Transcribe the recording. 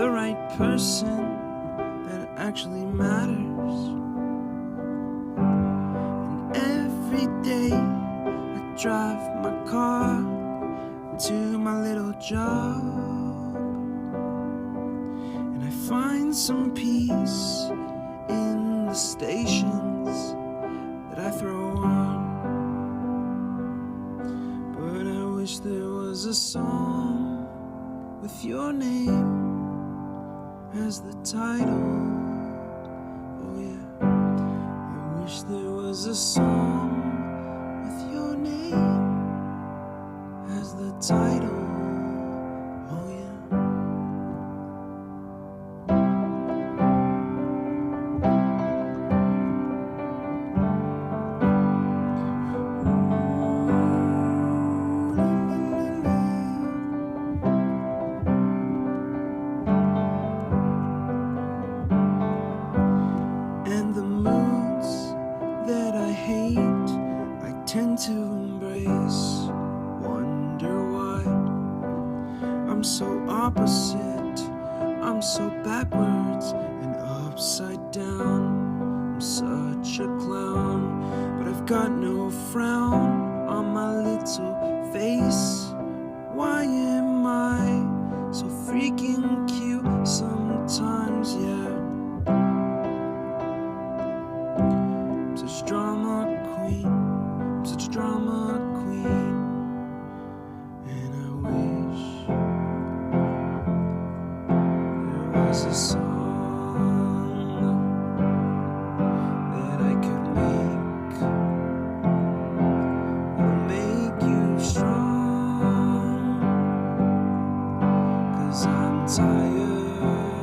the right person that actually matters. And every day I drive my car to my little job, and I find some peace in the stations that I throw on. But I wish there was a song with your name as the title. Oh yeah, I wish there was a song with your name as the title. Oh yeah. And the moods that I hate, I tend to embrace. Wonder why I'm so opposite, I'm so backwards and upside down. I'm such a clown, but I've got no frown on my little face. Why am I so freaking cute sometimes, yeah? I'm such a drama queen, I'm such a drama queen. And I wish there was a song that I could make that'll make you strong. 'Cause I'm tired